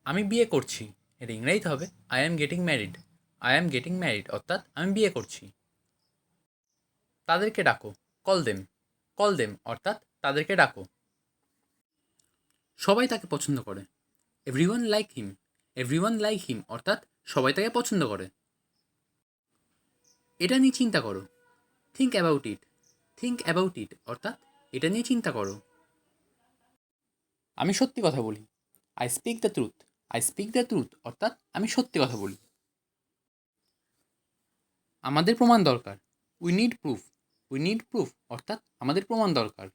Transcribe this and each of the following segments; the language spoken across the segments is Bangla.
আমি বিয়ে করছি, এটা ইংরেজিতে হবে I am getting married. I am getting married অর্থাৎ আমি বিয়ে করছি। তাদেরকে ডাকো, কল দেম। কল দেম অর্থাৎ তাদেরকে ডাকো। সবাই তাকে পছন্দ করে, everyone like him. Everyone like him অর্থাৎ সবাই তাকে পছন্দ করে। এটা নিয়ে চিন্তা করো, think about it. Think about it অর্থাৎ এটা নিয়ে চিন্তা করো। আমি সত্যি কথা বলি, I speak the truth. I speak the truth অর্থাৎ আমি সত্যি কথা বলি। আমাদের প্রমাণ দরকার, we need proof. We need proof অর্থাৎ আমাদের প্রমাণ দরকার।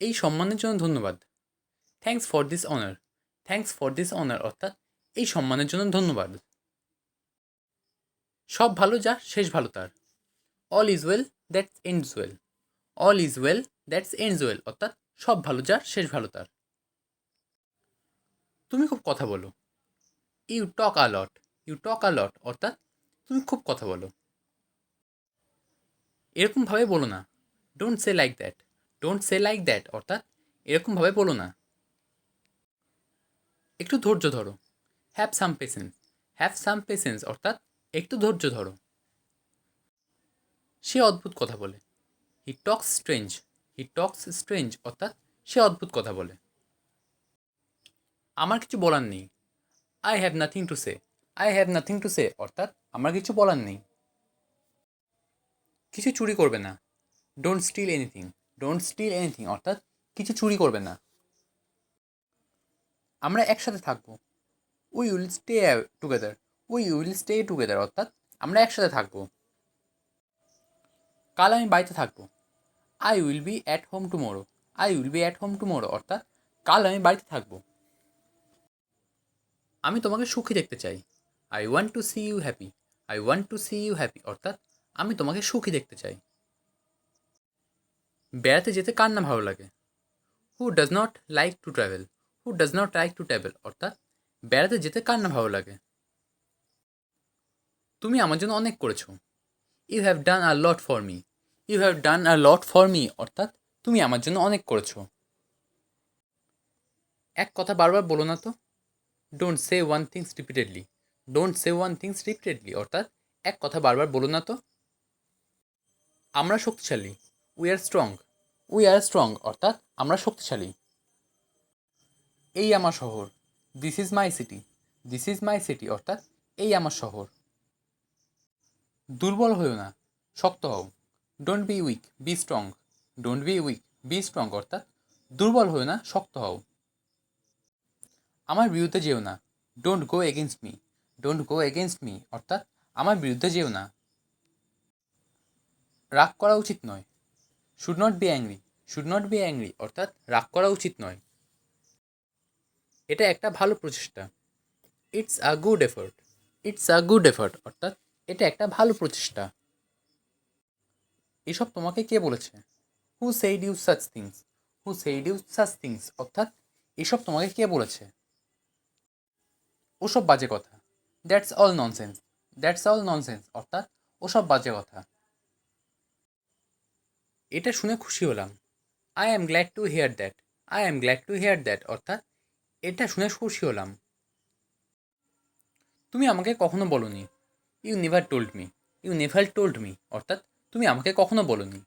এই সম্মানের জন্য ধন্যবাদ, thanks for this honour. Thanks for this honour অর্থাৎ এই সম্মানের জন্য ধন্যবাদ। সব ভালো যার শেষ ভালো তার, all is well that's ends well. All is well that's ends well অর্থাৎ সব ভালো যার শেষ ভালো তার। তুমি খুব কথা বলো, you talk a lot. You talk আ লট অর্থাৎ তুমি খুব কথা বলো। এরকমভাবে বলো না, don't say like that. Don't say like that অর্থাৎ এরকমভাবে বলো না। একটু ধৈর্য ধরো, have some patience. Have some patience অর্থাৎ একটু ধৈর্য ধরো। সে অদ্ভুত কথা বলে, হি টক্স স্ট্রেঞ্জ। হি টক্স স্ট্রেঞ্জ অর্থাৎ সে অদ্ভুত কথা বলে। আমার কিছু বলার নেই, I have nothing to say. I have nothing to say অর্থাৎ আমার কিছু বলার নেই। কিছু চুরি করবে না, don't steal anything. Don't steal anything অর্থাৎ কিছু চুরি করবে না। আমরা একসাথে থাকবো, we will stay together. We will stay together অর্থাৎ আমরা একসাথে থাকবো। কাল আমি বাড়িতে থাকবো, I will be at home tomorrow. I will be at home tomorrow অর্থাৎ কাল আমি বাড়িতে থাকবো। আমি তোমাকে সুখী দেখতে চাই, I want to see you happy. I want to see you happy অর্থাৎ আমি তোমাকে সুখী দেখতে চাই। বেড়াতে যেতে কার না ভালো লাগে, who does not like to travel. Who does not like to travel অর্থাৎ বেড়াতে যেতে কার না ভালো লাগে। তুমি আমার জন্য অনেক করেছো, you have done a lot for me. You have done a lot for me অর্থাৎ তুমি আমার জন্য অনেক করেছো। এক কথা বারবার বলো না তো, don't say one things repeatedly. Don't say one things repeatedly অর্থাৎ এক কথা বারবার বলো না তো। আমরা শক্তিশালী, we are strong. We are strong অর্থাৎ আমরা শক্তিশালী। এই আমার শহর, this is my city. This is my city অর্থাৎ এই আমার শহর। দুর্বল হও না, শক্ত হও। Don't be week, be strong. Don't be week, be strong অর্থাৎ দুর্বল হও না, শক্ত হও। আমার বিরুদ্ধে যেও না, don't go against me. Don't go against me অর্থাৎ আমার বিরুদ্ধে যেও না। রাগ করা উচিত নয়, should not be angry. Should not be angry অর্থাৎ রাগ করা উচিত নয়। এটা একটা ভালো প্রচেষ্টা, it's a good effort. It's a good effort অর্থাৎ এটা একটা ভালো প্রচেষ্টা। এসব তোমাকে কে বলেছে, who said you such things. Who said you such things অর্থাৎ এসব তোমাকে কে বলেছে। ওসব বাজে কথা, that's all nonsense. That's all nonsense অর্থাৎ ওসব বাজে কথা। এটা শুনে খুশি হলাম, I am glad to hear that. I am glad to hear that অর্থাৎ এটা শুনে খুশি হলাম। তুমি আমাকে কখনো বলনি, you never told me. You never told me অর্থাৎ তুমি আমাকে কখনো বলনি।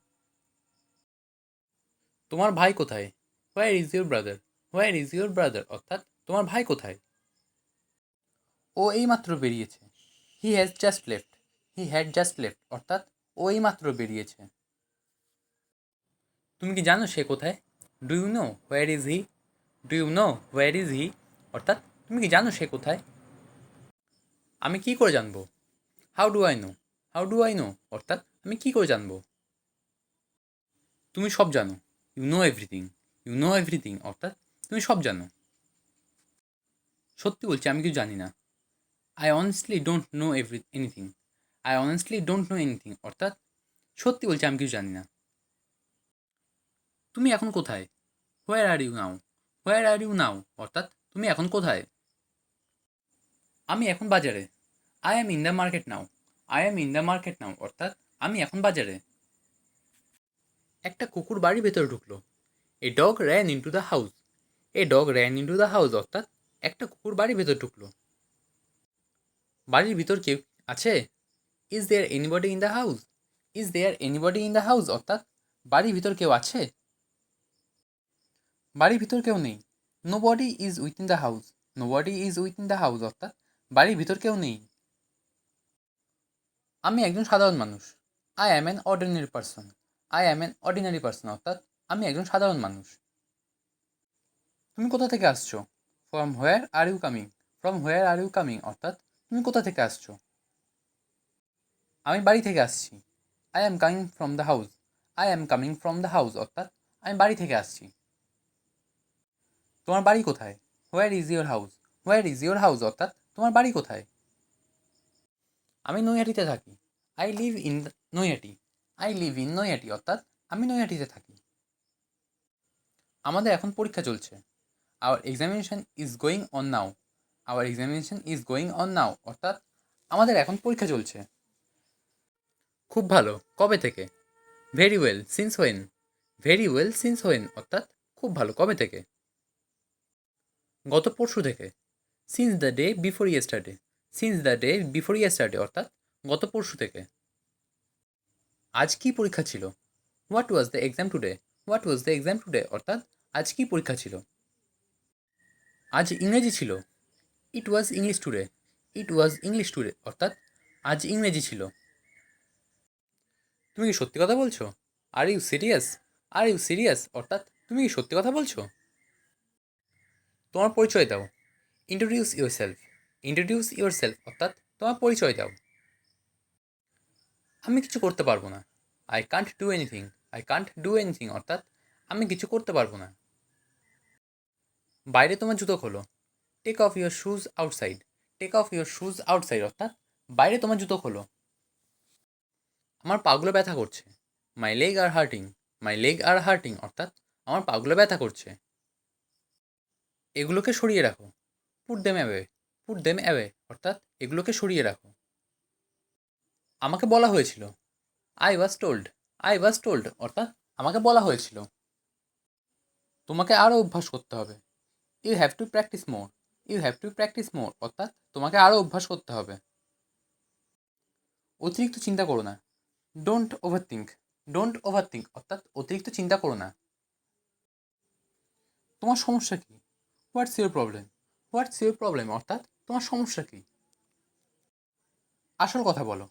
তোমার ভাই কোথায়, where is your brother. Where is your brother অর্থাৎ তোমার ভাই কোথায়। ও এইমাত্র বেরিয়েছে, he has just left. He had just left অর্থাৎ ও এইমাত্র বেরিয়েছে। তুমি কি জানো সে কোথায়, do you know where is he. Do you know where is he অর্থাৎ তুমি কি জানো সে কোথায়। আমি কি করে জানবো, how do I know. How do I know অর্থাৎ আমি কি করে জানবো। তুমি সব জানো, you know everything. You know everything অর্থাৎ তুমি সব জানো। সত্যি বলছি আমি কিছু জানি না, I honestly don't know anything. I honestly don't know anything অর্থাৎ সত্যি বলছি আমি কিছু জানি না। তুমি এখন কোথায়, হোয়ার are you now. Where are you নাও অর্থাৎ তুমি এখন কোথায়। আমি এখন বাজারে, I am in the market now. I am in the market নাও অর্থাৎ আমি এখন বাজারে। একটা কুকুর বাড়ির ভেতরে ঢুকলো, a dog ran into the house. A dog ran into the house অর্থাৎ একটা কুকুর বাড়ির ভেতর ঢুকলো। বাড়ির ভিতর কেউ আছে? Is there anybody in the house? Is there anybody in the house অর্থাৎ বাড়ির ভিতর কেউ আছে? বাড়ির ভিতর কেউ নেই। Nobody is within the house. Nobody is within the house অর্থাৎ বাড়ির ভিতর কেউ নেই। আমি একজন সাধারণ মানুষ। I am an ordinary person. I am an ordinary person অর্থাৎ আমি একজন সাধারণ মানুষ। তুমি কোথা থেকে আসছো? From where are you coming? From where are you coming অর্থাৎ তুমি কোথা থেকে আসছো? আমি বাড়ি থেকে আসছি। I am coming from the house. I am coming from the house অর্থাৎ আমি বাড়ি থেকে আসছি। তোমার বাড়ি কোথায়? Where is your house? Where is your house অর্থাৎ তোমার বাড়ি কোথায়? আমি নৈহাটিতে থাকি। I live in Naihati. I live in Naihati অর্থাৎ আমি নৈহাটিতে থাকি। আমাদের এখন পরীক্ষা চলছে। Our examination is going on now. Our examination is going on now অর্থাৎ আমাদের এখন পরীক্ষা চলছে। খুব ভালো, কবে থেকে? Very well, since when? Very well, since when অর্থাৎ খুব ভালো, কবে থেকে? গত পরশু থেকে। Since the day before yesterday. Since the day before yesterday অর্থাৎ গত পরশু থেকে। আজ কি পরীক্ষা ছিল? What was the exam today? What was the exam today অর্থাৎ আজ কি পরীক্ষা ছিল? আজ ইংরেজি ছিল। It was English today. It was English today অর্থাৎ আজ ইংরেজি ছিল। তুমি কি সত্যি কথা বলছো? Are you serious? Are you serious অর্থাৎ তুমি কি সত্যি কথা বলছো? তোমার পরিচয় দাও। Introduce yourself. Introduce yourself অর্থাৎ তোমার পরিচয় দাও। আমি কিছু করতে পারবো না। I can't do anything. I can't do anything অর্থাৎ আমি কিছু করতে পারবো না। বাইরে তোমার জুতো খোলো। Take off your shoes outside. Take off your shoes outside অর্থাৎ বাইরে তোমার জুতো খোলো। আমার পাগুলো ব্যথা করছে। My leg are hurting. My leg are hurting অর্থাৎ আমার পাগুলো ব্যথা করছে। এগুলোকে সরিয়ে রাখো। Put them away. Put them away অর্থাৎ এগুলোকে সরিয়ে রাখো। আমাকে বলা হয়েছিল। I was told. I was told অর্থাৎ আমাকে বলা হয়েছিল। তোমাকে আরও অভ্যাস করতে হবে। You have to practice more. You have to practice more অর্থাৎ তোমাকে আরও অভ্যাস করতে হবে। অতিরিক্ত চিন্তা করো না। Don't over think. Don't over think অর্থাৎ অতিরিক্ত চিন্তা করো না। তোমার সমস্যা কী? What's your problem? What's your problem অর্থাৎ তোমার সমস্যা কী? আসল কথা বলো।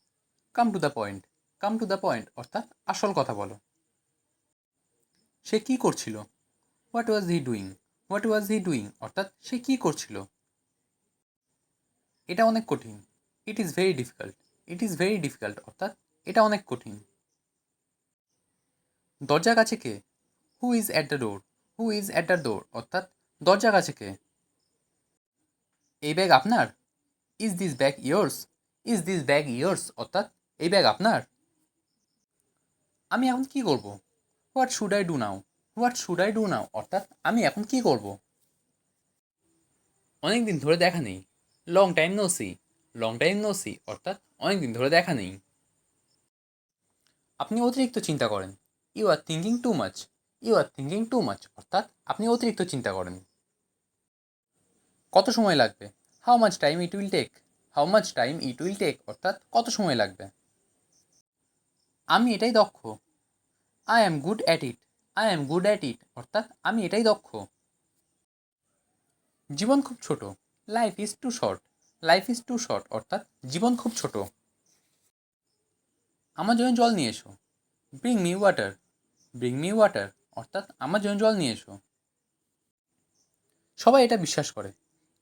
Come to the point. Come to the point অর্থাৎ আসল কথা বলো। সে কী করছিল? What was he doing? What was he doing অর্থাৎ সে কী করছিল? এটা অনেক কঠিন। It is very difficult. It is very difficult অর্থাৎ এটা অনেক কঠিন। দরজার কাছে কে? Who is at the door? Who is at the door অর্থাৎ দরজার কাছে কে? এই ব্যাগ আপনার? Is this bag yours? Is this bag yours অর্থাৎ এই ব্যাগ আপনার? আমি এখন কী করব? What should I do now? What should I do now অর্থাৎ আমি এখন কী করব? অনেক দিন ধরে দেখা নেই। Long time no see. Long time no see অর্থাৎ অনেক দিন ধরে দেখা নেই। আপনি অতিরিক্ত চিন্তা করেন। You are thinking too much. You are thinking too much অর্থাৎ আপনি অতিরিক্ত চিন্তা করেন। কত সময় লাগবে? How much time it will take. How much time it will take অর্থাৎ কত সময় লাগবে। আমি এটাই দক্ষ। I am good at it. I am good at it অর্থাৎ আমি এটাই দক্ষ। জীবন খুব ছোট। Life is too short. Life is too short অর্থাৎ জীবন খুব ছোট। আমার জন্য জল নিয়ে এসো। Bring me water. Bring me water অর্থাৎ আমার জন্য জল নিয়ে এসো। সবাই এটা বিশ্বাস করে।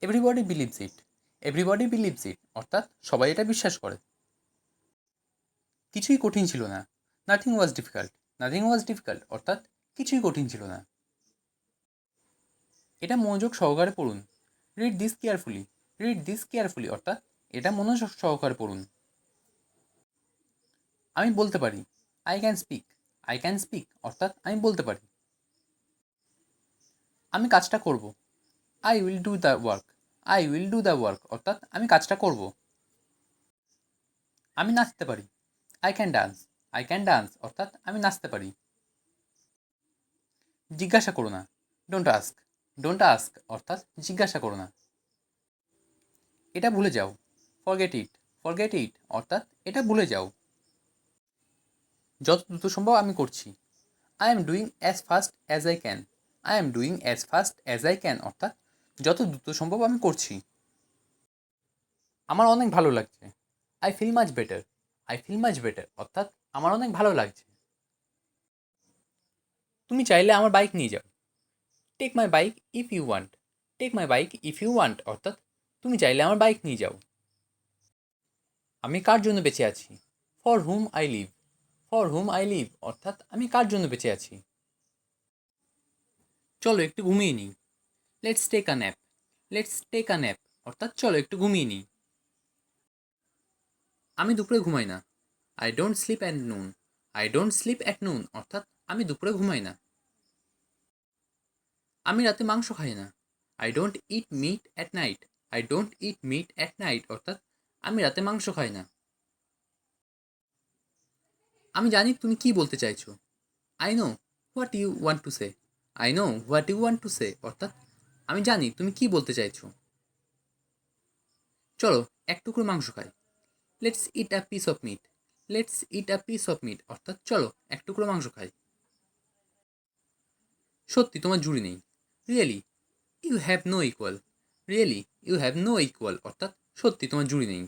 এভরিবডি বিলিভস ইট। এভরিবডি বিলিভস ইট অর্থাৎ সবাই এটা বিশ্বাস করে। কিছুই কঠিন ছিল না। Nothing was difficult. Nothing was difficult অর্থাৎ কিছুই কঠিন ছিল না। এটা মনোযোগ সহকারে পড়ুন। Read this carefully. Read this carefully অর্থাৎ এটা মনোযোগ সহকারে পড়ুন। আমি বলতে পারি। I can speak. I can speak অর্থাৎ আমি বলতে পারি। আমি কাজটা করব। I will do the work. I will do the work অর্থাৎ আমি কাজটা করব। আমি নাচতে পারি। I can dance. I can dance অর্থাৎ আমি নাচতে পারি। জিজ্ঞাসা করো না। Don't ask. ডোন্ট আস্ক অর্থাৎ জিজ্ঞাসা করো না। এটা ভুলে যাও, ফরগেট ইট। ফরগেট ইট অর্থাৎ এটা ভুলে যাও। যত দ্রুত সম্ভব আমি করছি। I am doing as fast as I can. I am doing as fast as I can অর্থাৎ যত দ্রুত সম্ভব আমি করছি। আমার অনেক ভালো লাগছে। I feel much better. I feel much better অর্থাৎ আমার অনেক ভালো লাগছে। তুমি চাইলে আমার বাইক নিয়ে যাও। Take my bike if you want. Take my bike if you want অর্থাৎ তুমি চাইলে আমার বাইক নিয়ে যাও। আমি কার জন্য বেঁচে আছি? For whom I live. For whom I live অর্থাৎ আমি কার জন্য বেঁচে আছি। চলো একটু ঘুমিয়ে নিই। Let's take a nap. Let's take a nap অর্থাৎ চলো একটু ঘুমিয়ে নিই। আমি দুপুরে ঘুমাই না। I don't sleep at noon. I don't sleep at noon অর্থাৎ আমি দুপুরে ঘুমাই না। আমি রাতে মাংস খাই না। I don't it meet at night. I don't it meet at night অর্থাৎ আমি রাতে মাংস খাই না। আমি জানি তুমি কি বলতে চাইছো। I know what you want to say. I know what you want to say অর্থাৎ আমি জানি তুমি কি বলতে চাইছো। চলো এক টুকরো মাংস খাই। Let's eat a piece of meat. Let's eat a piece of meat অর্থাৎ চলো এক টুকরো মাংস খাই। সত্যি তোমার জুড়ি নেই। Really you have no equal. Really you have no equal অর্থাৎ সত্যি তোমার জুড়ি নেই।